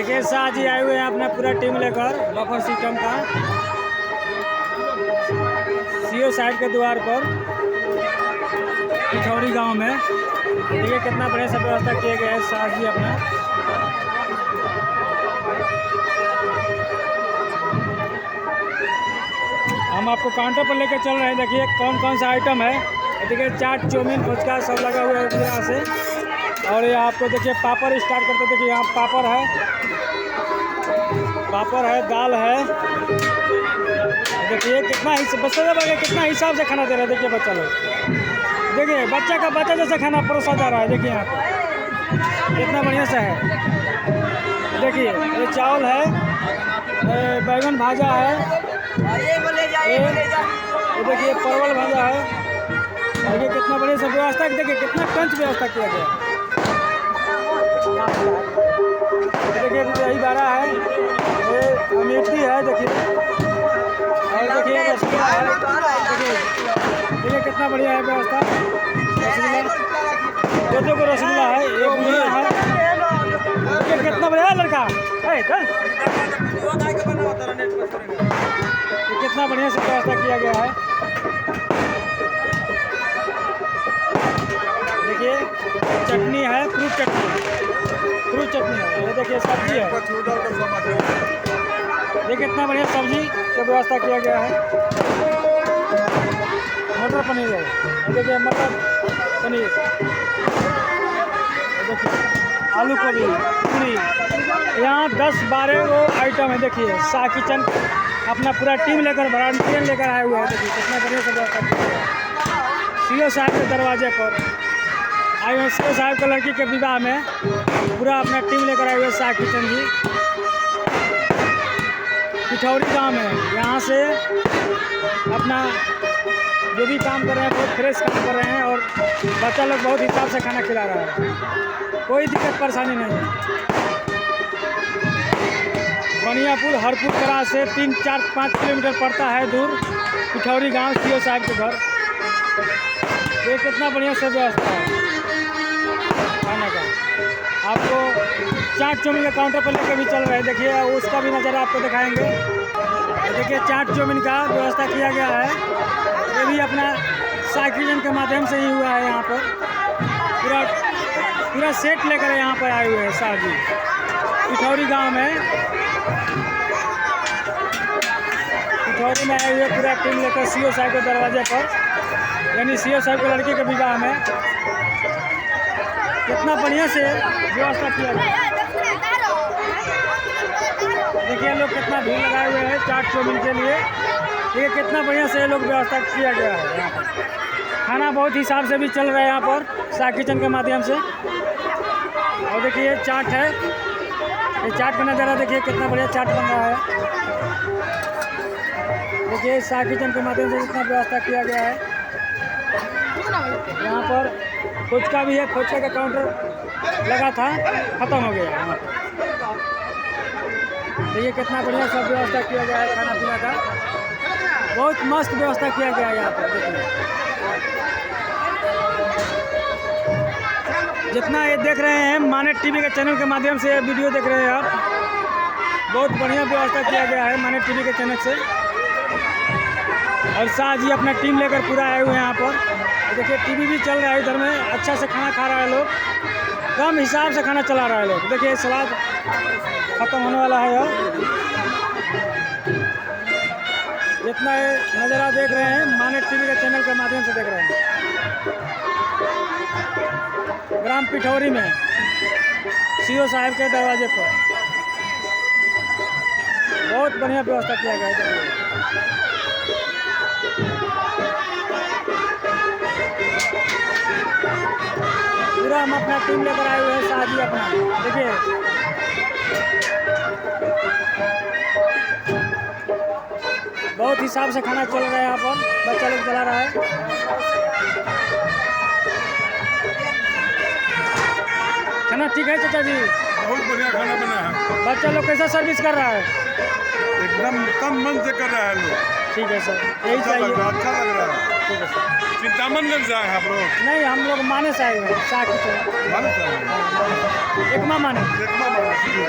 देखिए शाह जी आए हुए हैं अपना पूरा टीम लेकर बफर सिस्टम का सीओ साहब के द्वार पर पिठौरी गांव में। देखिए कितना बढ़िया सब व्यवस्था किए गए हैं शाह जी अपना। हम आपको काउंटर पर लेकर चल रहे हैं। देखिए कौन कौन सा आइटम है। देखिए चाट चाउमीन फुचका सब लगा हुआ है पूरी तरह से। और ये आपको देखिए पापड़ स्टार्ट करते। देखिए यहाँ पापड़ है, दाल है। देखिए कितना बच्चा लोग कितना हिसाब से खाना दे रहा है। देखिए बच्चा लोग, देखिए बच्चा जैसे खाना परोसा जा रहा है। देखिए यहाँ पे कितना बढ़िया से है। देखिए ये चावल है, बैगन भाजा है, ये देखिए परवल भाजा है। देखिए कितना बढ़िया से व्यवस्था। देखिए कितना टंच व्यवस्था किया गया। देखिए दही बारा है, ये अमेठी है। देखिए और देखिए रसगुल्ला है। देखिए कितना बढ़िया है व्यवस्था। रसगुल्ला दो को रसगुल्ला है, एक बुनिया है। देखिए कितना बढ़िया है लड़का है। कितना बढ़िया से व्यवस्था किया गया है। देखिए चटनी है, फ्रूट चटनी है। ये देखिए सब्जी है। देखिए कितना बढ़िया सब्जी का व्यवस्था किया गया है। मटर पनीर है। देखिए मटर पनीर, देखिए आलू गोभी पूरी। यहाँ 10-12 वो आइटम है। देखिए शाह किचन अपना पूरा टीम लेकर वॉलंटियर लेकर आए हुए हैं। देखिए कितना बढ़िया से व्यवस्था किया गया है। सीओ साहब के दरवाजे पर आए हुए सीओ साहब के लड़की के विवाह में पूरा अपना टीम लेकर आए हुए शाह किचन जी पिठौरी गांव में। यहाँ से अपना जो भी काम कर रहे हैं बहुत फ्रेश काम कर रहे हैं। और बच्चा लोग बहुत हिसाब से खाना खिला रहा है। कोई दिक्कत परेशानी नहीं है। बनियापुर हरपुर करा से 3-4-5 किलोमीटर पड़ता है दूर पिठौरी गांव सीओ साहब के घर। ये कितना बढ़िया से व्यवस्था है खाने का। आपको चाट चाउमीन के काउंटर पर लेकर भी चल रहे हैं। देखिए उसका भी नज़ारा आपको दिखाएंगे। देखिए चाट चाउमीन का व्यवस्था किया गया है। ये भी अपना शाह किचन के माध्यम से ही हुआ है। यहाँ पर पूरा सेट लेकर यहाँ पर आए हुए हैं शाह जी पिठौरी गांव में। पिठौरी में आए हुए पूरा टीम लेकर सीओ साहब के दरवाजे पर, यानी सीओ साहब के लड़की के विवाह में। कितना बढ़िया से व्यवस्था किया गया। देखिए लोग कितना भीड़ लगाए हुए हैं चाट चाउमीन के लिए। देखिए कितना बढ़िया से लोग व्यवस्था किया गया है। यहाँ पर खाना बहुत हिसाब से भी चल रहा है यहाँ पर शाह किचन के माध्यम से। और देखिए ये चाट है, ये चाट का नज़ारा देखिए कितना बढ़िया चाट बन रहा है। देखिए शाह किचन के माध्यम से इतना व्यवस्था किया गया है। यहाँ पर फुचका भी है। फुचका का काउंटर लगा था, ख़त्म हो गया यहाँ पर। देखिए कितना बढ़िया सब व्यवस्था किया गया है खाना पीना का। बहुत मस्त व्यवस्था किया गया है यहाँ पर। देखिए जितना ये देख रहे हैं माने टीवी के चैनल के माध्यम से वीडियो देख रहे हैं आप, बहुत बढ़िया व्यवस्था किया गया है माने टीवी के चैनल से। और शाह जी अपना टीम लेकर पूरा आए हुए हैं यहाँ पर। देखिए टीवी भी चल रहा है इधर में। अच्छा से खाना खा रहा है लोग, कम हिसाब से खाना चला रहा है लोग। देखिए सलाद ख़त्म होने वाला है। और जितना ये नज़ारा देख रहे हैं माने टीवी के चैनल के माध्यम से देख रहे हैं। ग्राम पिठौरी में सीओ साहब के दरवाजे पर बहुत बढ़िया व्यवस्था किया गया है। पूरा हम अपना टीम लेकर आए हुए हैं शाह जी अपना। देखिए बहुत हिसाब से खाना चल रहा है यहाँ पर, बच्चा लोग चला रहा है। खाना ठीक है चाचा जी? बहुत बढ़िया खाना बना है। बच्चा लोग कैसा सर्विस कर रहा है? एकदम तन मन से कर रहा है लोग। ठीक है सर, यही चाहिए। अच्छा लग रहा है। ठीक है सर। चिंतामनगंज से आए हैं आप लोग? नहीं, हम लोग माने से आए हुए हैं शाह की तरफ। माने से आए हैं? एक माँ माने। एक माँ माने।